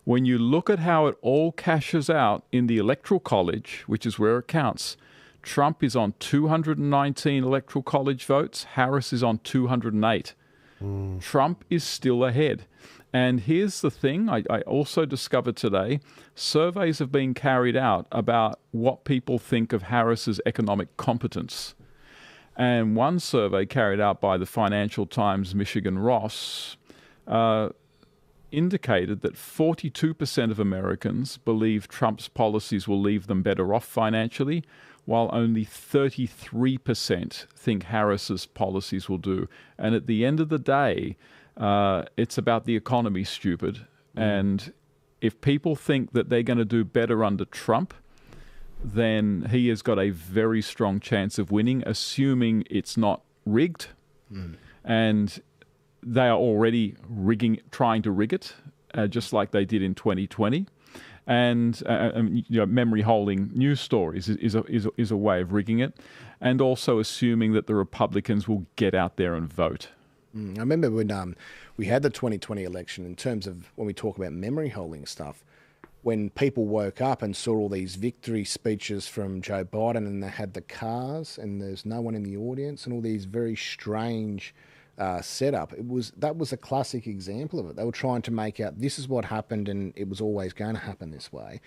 When you look at how it all cashes out in the Electoral College, which is where it counts, Trump is on 219 Electoral College votes. Harris is on 208. Trump is still ahead. And here's the thing I also discovered today. Surveys have been carried out about what people think of Harris's economic competence. And one survey carried out by the Financial Times Michigan Ross indicated that 42% of Americans believe Trump's policies will leave them better off financially, while only 33% think Harris's policies will do. And at the end of the day, it's about the economy, stupid. And if people think that they're going to do better under Trump, then he has got a very strong chance of winning, assuming it's not rigged. And they are already trying to rig it, just like they did in 2020. And memory holding news stories is a way of rigging it, and also assuming that the Republicans will get out there and vote. I remember when we had the 2020 election, in terms of when we talk about memory holding stuff, when people woke up and saw all these victory speeches from Joe Biden, and they had the cars and there's no one in the audience and all these very strange setup. That was a classic example of it. They were trying to make out this is what happened and it was always going to happen this way.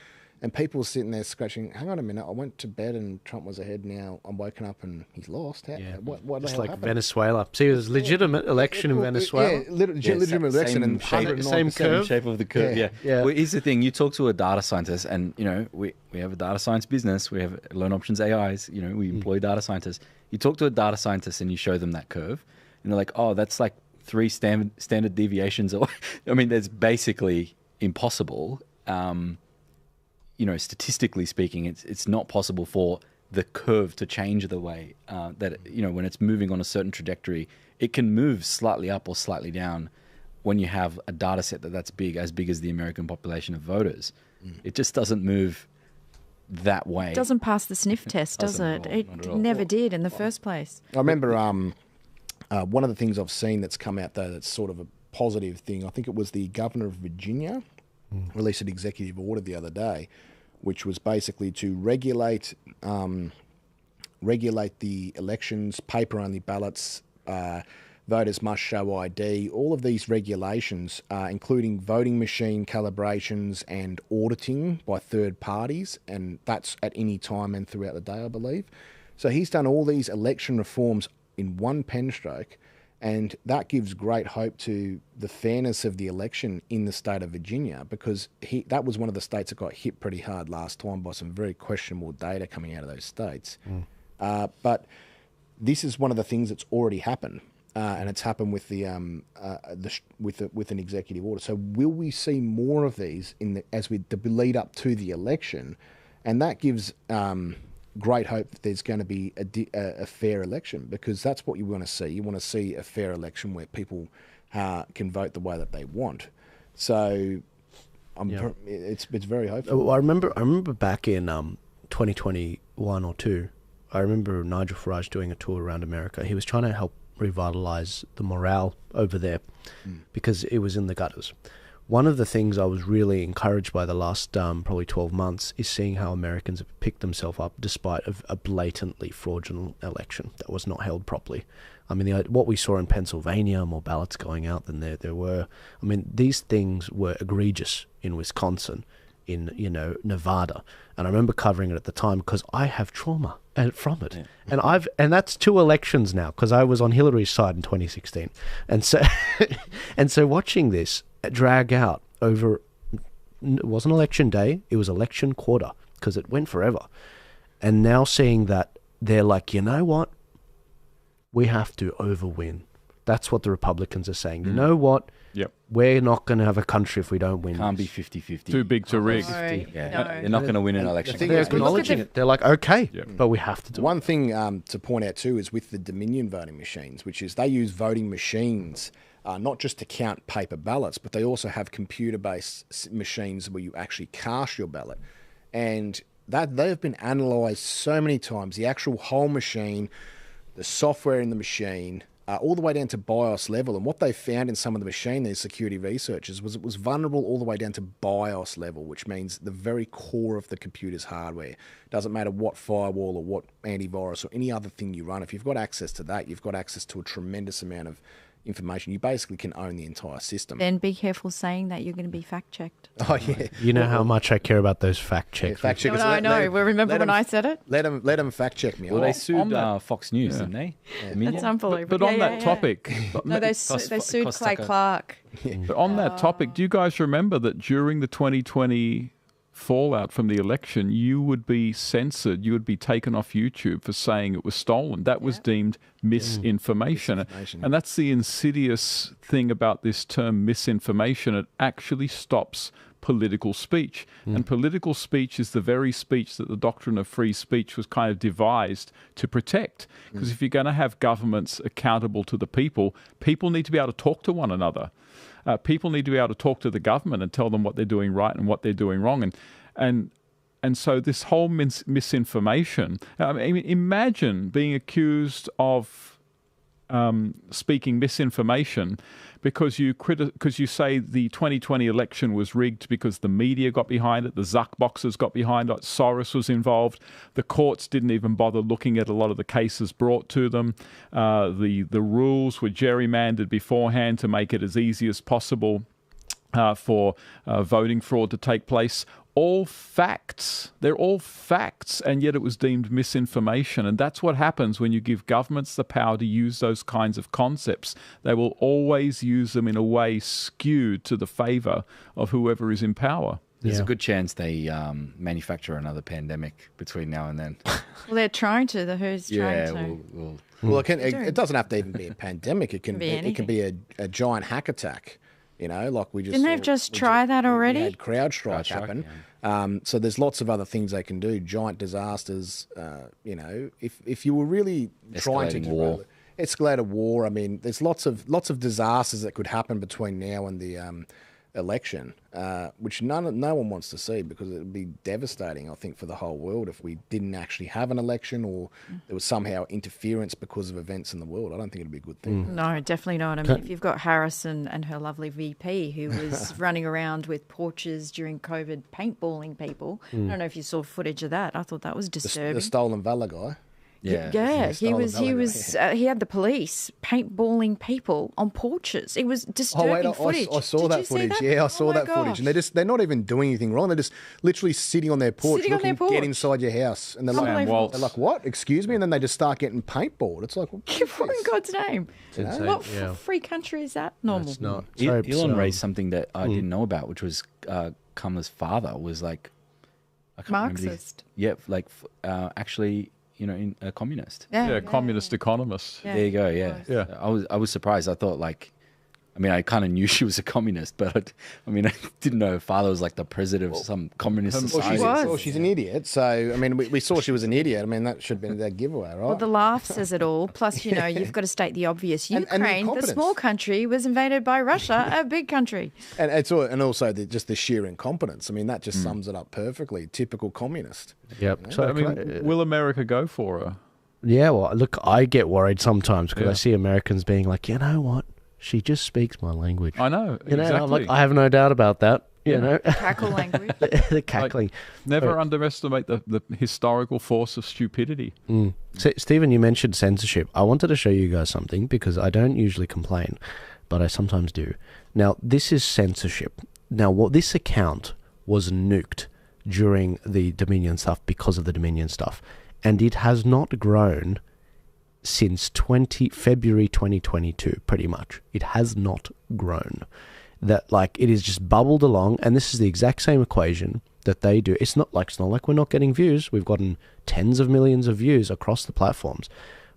And people were sitting there scratching, hang on a minute, I went to bed and Trump was ahead, now I'm woken up and he's lost. What Just the hell like happened? Venezuela. See, it was a legitimate election in Venezuela. Yeah, legitimate election and same curve. Shape of the curve. Yeah. Well, here's the thing: you talk to a data scientist, and we have a data science business. We have Learn Options AIs. We employ data scientists. You talk to a data scientist and you show them that curve, and they're like, "Oh, that's like 3 standard deviations." I mean, that's basically impossible. Statistically speaking, it's not possible for the curve to change the way that, when it's moving on a certain trajectory, it can move slightly up or slightly down when you have a data set that's as big as the American population of voters. It just doesn't move that way. It doesn't pass the sniff test, does it? It never did in the first place. I remember one of the things I've seen that's come out, though, that's sort of a positive thing. I think it was the governor of Virginia released an executive order the other day, which was basically to regulate the elections, paper-only ballots, voters must show ID, all of these regulations, including voting machine calibrations and auditing by third parties, and that's at any time and throughout the day, I believe. So he's done all these election reforms in one pen stroke, and that gives great hope to the fairness of the election in the state of Virginia, because that was one of the states that got hit pretty hard last time by some very questionable data coming out of those states. But this is one of the things that's already happened, and it's happened with with an executive order. So will we see more of these as we lead up to the election? And that gives great hope that there's going to be a fair election, because that's what you want to see. You want to see a fair election where people can vote the way that they want. So it's very hopeful. I remember back in 2021 or 2, I remember Nigel Farage doing a tour around America. He was trying to help revitalize the morale over there because it was in the gutters. One of the things I was really encouraged by the last probably 12 months is seeing how Americans have picked themselves up despite a blatantly fraudulent election that was not held properly. I mean, what we saw in Pennsylvania, more ballots going out than there were. I mean, these things were egregious in Wisconsin, in Nevada, and I remember covering it at the time because I have trauma from it, and that's 2 elections now because I was on Hillary's side in 2016, and so watching this drag out over, it wasn't election day, it was election quarter, because it went forever. And now seeing that they're like, you know what, we have to overwin. That's what the Republicans are saying. You know what? Yep. We're not going to have a country if we don't win. Can't be 50-50. Too big to rig. They're not going to win an election. They're acknowledging it. They're like, okay, but we have to do it. One thing to point out too is with the Dominion voting machines, which is they use voting machines not just to count paper ballots, but they also have computer-based machines where you actually cast your ballot. And that they have been analysed so many times. The actual whole machine, the software in the machine, all the way down to BIOS level. And what they found in some of the machine, these security researchers, was it was vulnerable all the way down to BIOS level, which means the very core of the computer's hardware. Doesn't matter what firewall or what antivirus or any other thing you run. If you've got access to that, you've got access to a tremendous amount of information. You basically can own the entire system. Then be careful saying that you're going to be fact-checked. Oh, yeah. You know how much I care about those fact checks. Fact checkers. No, I know. Remember when I said it? Let them fact check me. Well, they sued that- Fox News, didn't they? That's unbelievable. But on that topic, No, they sued Clay Clark. but on that topic, do you guys remember that during the 2020 fallout from the election, you would be censored, you would be taken off YouTube for saying it was stolen? That was deemed misinformation. And that's the insidious thing about this term misinformation. It actually stops political speech. And political speech is the very speech that the doctrine of free speech was kind of devised to protect. Because if you're going to have governments accountable to the people, people need to be able to talk to one another. People need to be able to talk to the government and tell them what they're doing right and what they're doing wrong. And so this whole misinformation, I mean, imagine being accused of speaking misinformation because you say the 2020 election was rigged because the media got behind it, the Zuckboxers got behind it, Soros was involved, the courts didn't even bother looking at a lot of the cases brought to them, the rules were gerrymandered beforehand to make it as easy as possible for voting fraud to take place. All facts. They're all facts, and yet it was deemed misinformation. And that's what happens when you give governments the power to use those kinds of concepts. They will always use them in a way skewed to the favor of whoever is in power. There's a good chance they manufacture another pandemic between now and then. Well, they're trying to. The WHO's trying to. Well, it doesn't have to even be a pandemic. It can be a giant hack attack. You know, like we just Didn't they just try that already? We had CrowdStrike happen. Yeah. So there's lots of other things they can do. Giant disasters. You know, if you were really trying to escalate a war. I mean, there's lots of disasters that could happen between now and the election, which no one wants to see, because it would be devastating, I think, for the whole world if we didn't actually have an election, or there was somehow interference because of events in the world. I don't think it'd be a good thing. No, definitely not. I mean, if you've got Harris and her lovely VP who was running around with porches during COVID paintballing people, I don't know if you saw footage of that. I thought that was disturbing. The stolen valor guy. Yeah, he had the police paintballing people on porches. It was disturbing footage. I saw that footage. Yeah, I saw that footage. And they're not even doing anything wrong. They're just literally sitting on their porch looking, get inside your house. And they're like, what? Excuse me? And then they just start getting paintballed. It's like, what in God's name? What free country is that? Normal. It's not. Elon raised something that I didn't know about, which was Kamala's father was like, I can't Marxist. Actually, you know, a communist. Communist economist. There you go. Yeah. I was surprised. I thought, like, I mean, I kind of knew she was a communist, but I didn't know her father was like the president of some communist society. Well, she's an idiot. So, I mean, we saw she was an idiot. I mean, that should be that giveaway, right? Well, the laugh says it all. Plus, you know, you've got to state the obvious. Ukraine, the small country, was invaded by Russia, a big country. And also just the sheer incompetence. I mean, that just sums it up perfectly. Typical communist. Yep. You know? So, I mean, will America go for her? Yeah, well, look, I get worried sometimes because I see Americans being like, you know what? She just speaks my language. I know, exactly. I'm like, I have no doubt about that. You know, cackle language. The cackling. Never underestimate the historical force of stupidity. So, Stephen, you mentioned censorship. I wanted to show you guys something because I don't usually complain, but I sometimes do. Now, this is censorship. Now, this account was nuked during the Dominion stuff because of the Dominion stuff, and it has not grown since February 2022, pretty much. It has not grown. That, like, it is just bubbled along, and this is the exact same equation that they do. It's not like we're not getting views. We've gotten tens of millions of views across the platforms.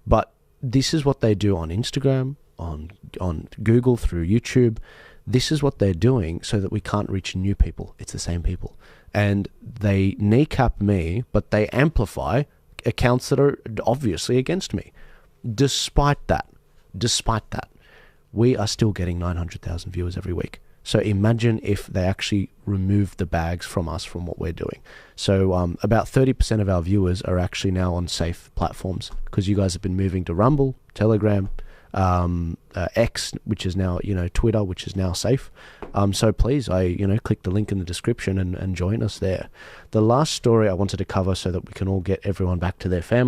But this is what they do on Instagram, on Google, through YouTube. This is what they're doing so that we can't reach new people. It's the same people. And they kneecap me, but they amplify accounts that are obviously against me. Despite that, we are still getting 900,000 viewers every week. So imagine if they actually removed the bags from us from what we're doing. So about 30% of our viewers are actually now on safe platforms because you guys have been moving to Rumble, Telegram, X, which is now, Twitter, which is now safe. So please, click the link in the description and join us there. The last story I wanted to cover so that we can all get everyone back to their families